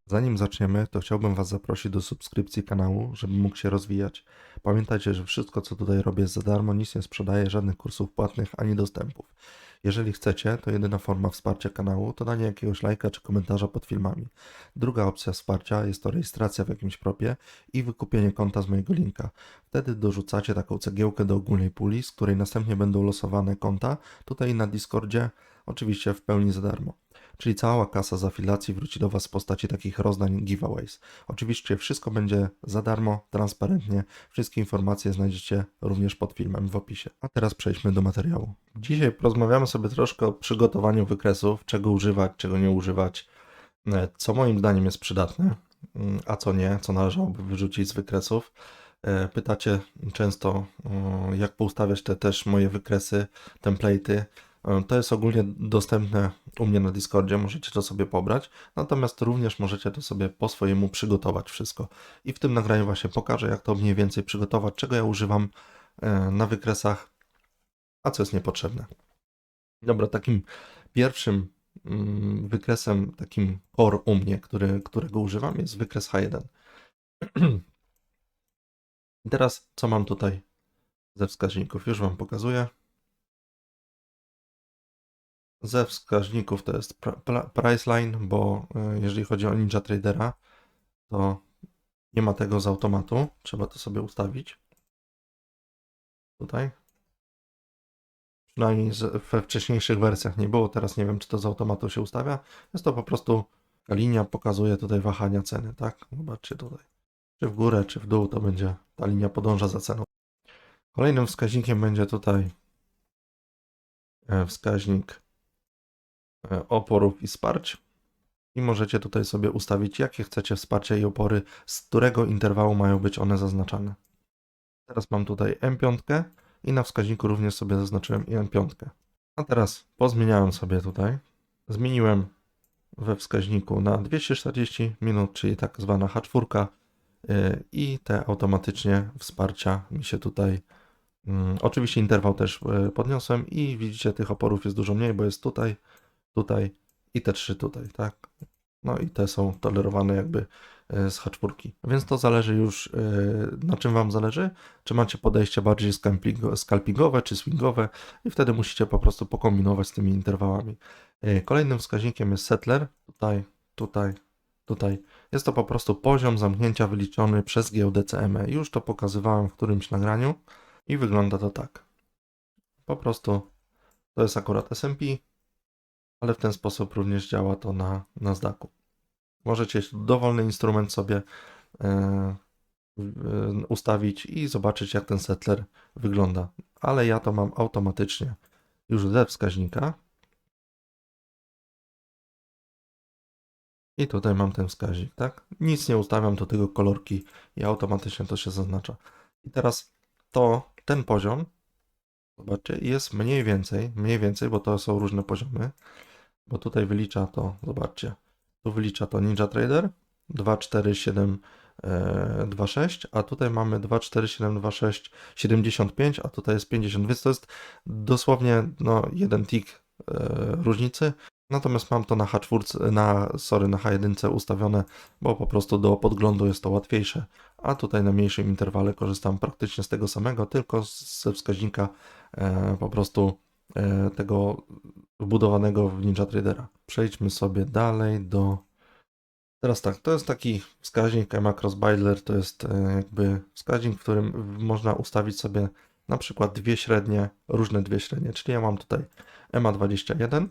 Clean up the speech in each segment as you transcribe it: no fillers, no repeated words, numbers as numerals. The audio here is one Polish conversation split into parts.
Zanim zaczniemy, to chciałbym Was zaprosić do subskrypcji kanału, żeby mógł się rozwijać. Pamiętajcie, że wszystko co tutaj robię jest za darmo, nic nie sprzedaję, żadnych kursów płatnych ani dostępów. Jeżeli chcecie, to jedyna forma wsparcia kanału to danie jakiegoś lajka czy komentarza pod filmami. Druga opcja wsparcia jest to rejestracja w jakimś propie i wykupienie konta z mojego linka. Wtedy dorzucacie taką cegiełkę do ogólnej puli, z której następnie będą losowane konta tutaj na Discordzie, oczywiście w pełni za darmo. Czyli cała kasa z afilacji wróci do Was w postaci takich rozdań giveaways. Oczywiście wszystko będzie za darmo, transparentnie. Wszystkie informacje znajdziecie również pod filmem w opisie. A teraz przejdźmy do materiału. Dzisiaj porozmawiamy sobie troszkę o przygotowaniu wykresów, czego używać, czego nie używać, co moim zdaniem jest przydatne, a co nie, co należałoby wyrzucić z wykresów. Pytacie często, jak poustawiać te też moje wykresy, template'y. To jest ogólnie dostępne u mnie na Discordzie, możecie to sobie pobrać, natomiast również możecie to sobie po swojemu przygotować wszystko. I w tym nagraniu właśnie pokażę, jak to mniej więcej przygotować, czego ja używam na wykresach, a co jest niepotrzebne. Dobra, takim pierwszym wykresem, takim core u mnie, którego używam, jest wykres H1. I teraz co mam tutaj ze wskaźników? Już Wam pokazuję. Ze wskaźników to jest Priceline, bo jeżeli chodzi o NinjaTradera, to nie ma tego z automatu. Trzeba to sobie ustawić. Tutaj. Przynajmniej we wcześniejszych wersjach nie było. Teraz nie wiem, czy to z automatu się ustawia. Jest to po prostu linia, pokazuje tutaj wahania ceny, tak? Zobaczcie tutaj. Czy w górę, czy w dół, to będzie ta linia podąża za ceną. Kolejnym wskaźnikiem będzie tutaj wskaźnik oporów i wsparć. I możecie tutaj sobie ustawić, jakie chcecie wsparcia i opory, z którego interwału mają być one zaznaczane. Teraz mam tutaj M5 i na wskaźniku również sobie zaznaczyłem i M5. A teraz pozmieniałem sobie tutaj. Zmieniłem we wskaźniku na 240 minut, czyli tak zwana H4 i te automatycznie wsparcia mi się tutaj. Oczywiście interwał też podniosłem i widzicie, tych oporów jest dużo mniej, bo jest tutaj, tutaj i te trzy tutaj, tak? No i te są tolerowane jakby z H4. Więc to zależy już, na czym Wam zależy. Czy macie podejście bardziej scalpingowe, czy swingowe i wtedy musicie po prostu pokombinować z tymi interwałami. Kolejnym wskaźnikiem jest settler. Tutaj, tutaj, tutaj. Jest to po prostu poziom zamknięcia wyliczony przez giełdę CME. Już to pokazywałem w którymś nagraniu i wygląda to tak. Po prostu to jest akurat S&P, ale w ten sposób również działa to na Nasdaqu. Możecie dowolny instrument sobie ustawić i zobaczyć, jak ten settler wygląda. Ale ja to mam automatycznie już ze wskaźnika. I tutaj mam ten wskaźnik, tak? Nic nie ustawiam, do tego kolorki i automatycznie to się zaznacza. I teraz ten poziom, zobaczcie, jest mniej więcej, bo to są różne poziomy, bo tutaj wylicza to, zobaczcie, tu wylicza to NinjaTrader 24726, a tutaj mamy 24726 75, a tutaj jest 50, więc to jest dosłownie jeden tick różnicy. Natomiast mam to na H4, na H1 ustawione, bo po prostu do podglądu jest to łatwiejsze, a tutaj na mniejszym interwale korzystam praktycznie z tego samego, tylko ze wskaźnika po prostu tego wbudowanego w NinjaTradera. Przejdźmy sobie dalej do... Teraz tak, to jest taki wskaźnik EMA Crossbailer, to jest jakby wskaźnik, w którym można ustawić sobie na przykład dwie średnie, różne dwie średnie, czyli ja mam tutaj EMA 21,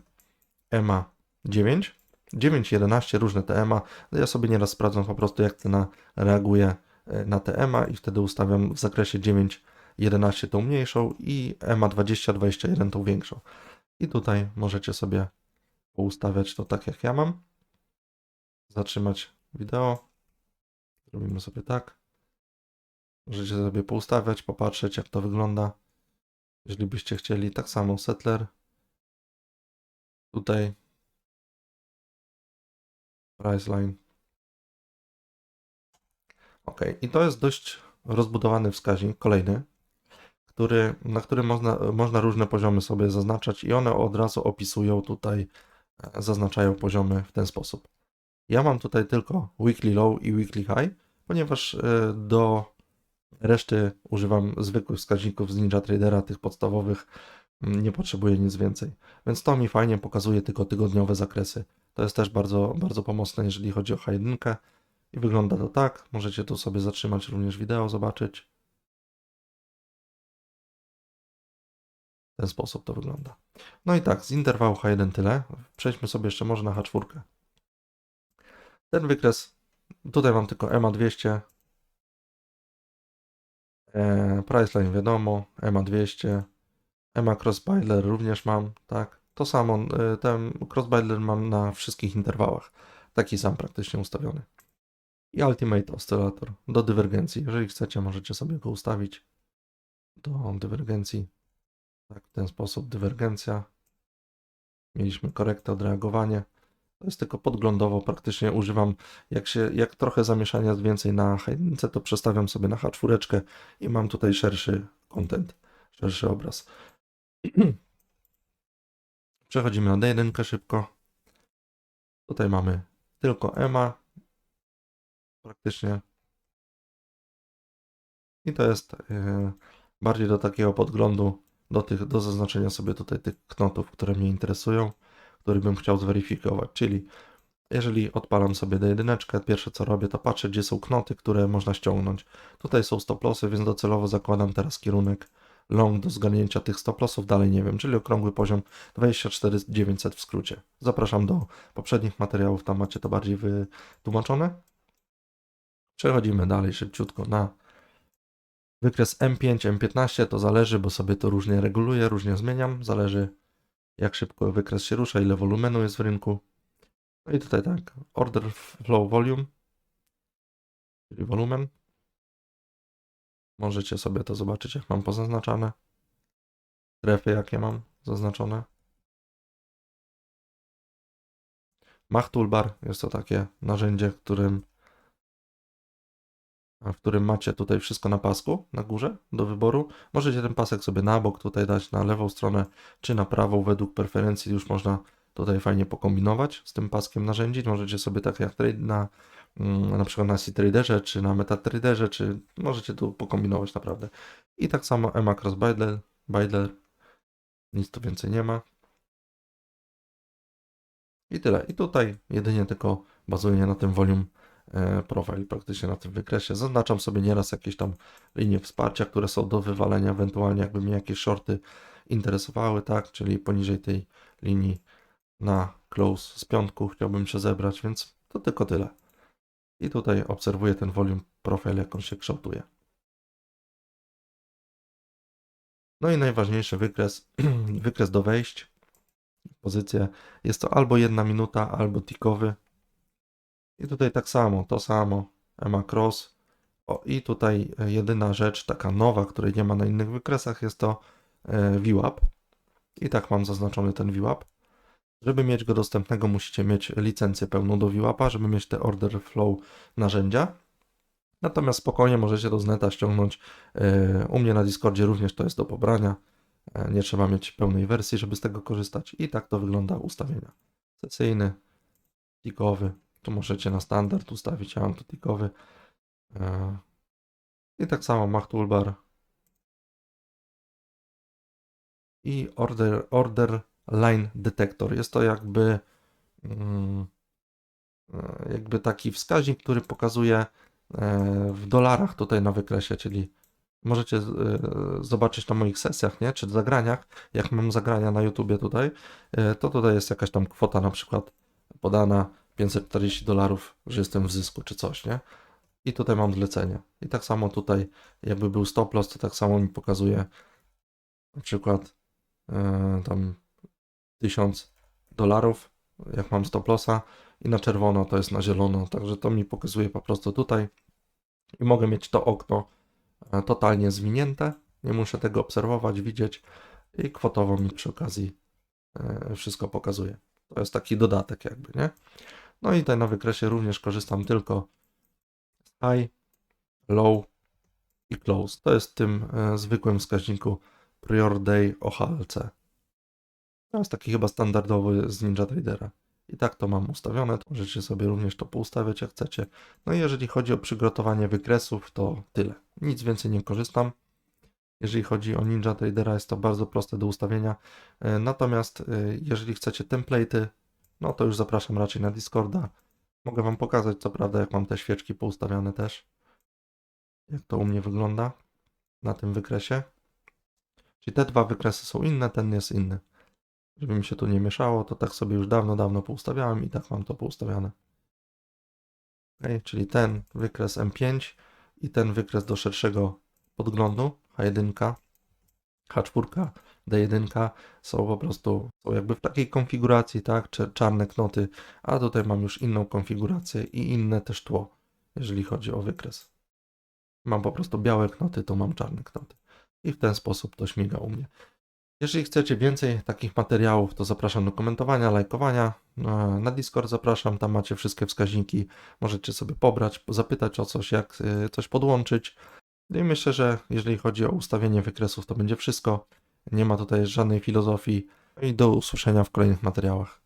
EMA 9, 9,11, różne te EMA. Ja sobie nieraz sprawdzam po prostu, jak cena reaguje na te EMA i wtedy ustawiam w zakresie 9,11 tą mniejszą i EMA 20, 21 tą większą. I tutaj możecie sobie poustawiać to tak, jak ja mam. Zatrzymać wideo. Zrobimy sobie tak. Możecie sobie poustawiać, popatrzeć, jak to wygląda. Jeżeli byście chcieli, tak samo settler. Tutaj Priceline. Ok, i to jest dość rozbudowany wskaźnik, kolejny, na którym można różne poziomy sobie zaznaczać i one od razu opisują tutaj, zaznaczają poziomy w ten sposób. Ja mam tutaj tylko weekly low i weekly high, ponieważ do reszty używam zwykłych wskaźników z NinjaTradera, tych podstawowych, nie potrzebuję nic więcej. Więc to mi fajnie pokazuje tylko tygodniowe zakresy. To jest też bardzo, bardzo pomocne, jeżeli chodzi o H1 i wygląda to tak. Możecie tu sobie zatrzymać również wideo, zobaczyć. W ten sposób to wygląda. No i tak, z interwału H1 tyle. Przejdźmy sobie jeszcze może na H4. Ten wykres, tutaj mam tylko EMA 200, Priceline wiadomo, EMA 200, EMA Crossbailer również mam, tak. To samo, ten Crossbailer mam na wszystkich interwałach. Taki sam praktycznie ustawiony. I Ultimate Oscyllator do dywergencji. Jeżeli chcecie, możecie sobie go ustawić do dywergencji. Tak, w ten sposób dywergencja. Mieliśmy korektę, odreagowanie. To jest tylko podglądowo, praktycznie używam, jak trochę zamieszania jest więcej na H1, to przestawiam sobie na H4 i mam tutaj szerszy content, szerszy obraz. Przechodzimy na D1 szybko. Tutaj mamy tylko EMA, praktycznie. I to jest bardziej do takiego podglądu, do zaznaczenia sobie tutaj tych knotów, które mnie interesują, które bym chciał zweryfikować, czyli jeżeli odpalam sobie D1, pierwsze co robię, to patrzę, gdzie są knoty, które można ściągnąć. Tutaj są stop lossy, więc docelowo zakładam teraz kierunek long do zgarnięcia tych stop lossów, dalej nie wiem, czyli okrągły poziom 24 900 w skrócie. Zapraszam do poprzednich materiałów, tam macie to bardziej wytłumaczone. Przechodzimy dalej szybciutko na wykres M5, M15, to zależy, bo sobie to różnie reguluję, różnie zmieniam, zależy jak szybko wykres się rusza, ile wolumenu jest w rynku. No i tutaj tak, order flow volume, czyli wolumen. Możecie sobie to zobaczyć, jak mam pozaznaczane. Strefy, jakie mam zaznaczone. Mach Toolbar jest to takie narzędzie, w którym macie tutaj wszystko na pasku, na górze, do wyboru. Możecie ten pasek sobie na bok tutaj dać, na lewą stronę, czy na prawą, według preferencji już można tutaj fajnie pokombinować z tym paskiem narzędzi. Możecie sobie tak jak na przykład na C-Traderze, czy na MetaTraderze, czy możecie tu pokombinować naprawdę. I tak samo EMA Crossbailer, nic tu więcej nie ma. I tyle. I tutaj jedynie tylko bazuję na tym volume profile, praktycznie na tym wykresie. Zaznaczam sobie nieraz jakieś tam linie wsparcia, które są do wywalenia, ewentualnie jakby mnie jakieś shorty interesowały, tak, czyli poniżej tej linii na close z piątku chciałbym się zebrać, więc to tylko tyle. I tutaj obserwuję ten volume profile, jak on się kształtuje. No i najważniejszy wykres, wykres do wejść, pozycję, jest to albo 1 minuta, albo tickowy. I tutaj tak samo, to samo, EMA Cross. O, i tutaj jedyna rzecz taka nowa, której nie ma na innych wykresach, jest to VWAP. I tak mam zaznaczony ten VWAP. Żeby mieć go dostępnego, musicie mieć licencję pełną do VWAP-a, żeby mieć te order flow narzędzia. Natomiast spokojnie możecie to z neta ściągnąć. U mnie na Discordzie również to jest do pobrania. Nie trzeba mieć pełnej wersji, żeby z tego korzystać. I tak to wygląda ustawienia. Sesyjny, tickowy. Tu możecie na standard ustawić, ja mam tu tickowy. I tak samo Mach Toolbar i Order Line Detector. Jest to jakby taki wskaźnik, który pokazuje w dolarach tutaj na wykresie, czyli możecie zobaczyć na moich sesjach, nie? Czy zagraniach, jak mam zagrania na YouTubie tutaj, to tutaj jest jakaś tam kwota na przykład podana $540, że jestem w zysku czy coś, nie? I tutaj mam zlecenie. I tak samo tutaj, jakby był stop loss, to tak samo mi pokazuje na przykład tam $1000, jak mam stop lossa i na czerwono to jest na zielono, także to mi pokazuje po prostu tutaj i mogę mieć to okno totalnie zwinięte, nie muszę tego obserwować, widzieć i kwotowo mi przy okazji wszystko pokazuje. To jest taki dodatek jakby, nie? No i tutaj na wykresie również korzystam tylko z high, low i close. To jest w tym zwykłym wskaźniku Prior Day OHLC. To jest taki chyba standardowy z NinjaTradera. I tak to mam ustawione, to możecie sobie również to poustawiać jak chcecie. No i jeżeli chodzi o przygotowanie wykresów, to tyle. Nic więcej nie korzystam. Jeżeli chodzi o Ninja Tradera, jest to bardzo proste do ustawienia. Natomiast jeżeli chcecie template'y, no to już zapraszam raczej na Discorda. Mogę Wam pokazać, co prawda, jak mam te świeczki poustawiane też. Jak to u mnie wygląda na tym wykresie. Czyli te dwa wykresy są inne, ten jest inny. Żeby mi się tu nie mieszało, to tak sobie już dawno poustawiałem i tak mam to poustawiane. Okay, czyli ten wykres M5 i ten wykres do szerszego podglądu H1, H4, D1 są po prostu jakby w takiej konfiguracji, tak, czarne knoty, a tutaj mam już inną konfigurację i inne też tło, jeżeli chodzi o wykres. Mam po prostu białe knoty, to mam czarne knoty. I w ten sposób to śmiga u mnie. Jeżeli chcecie więcej takich materiałów, to zapraszam do komentowania, lajkowania. Na Discord zapraszam, tam macie wszystkie wskaźniki. Możecie sobie pobrać, zapytać o coś, jak coś podłączyć. No i myślę, że jeżeli chodzi o ustawienie wykresów, to będzie wszystko. Nie ma tutaj żadnej filozofii. I do usłyszenia w kolejnych materiałach.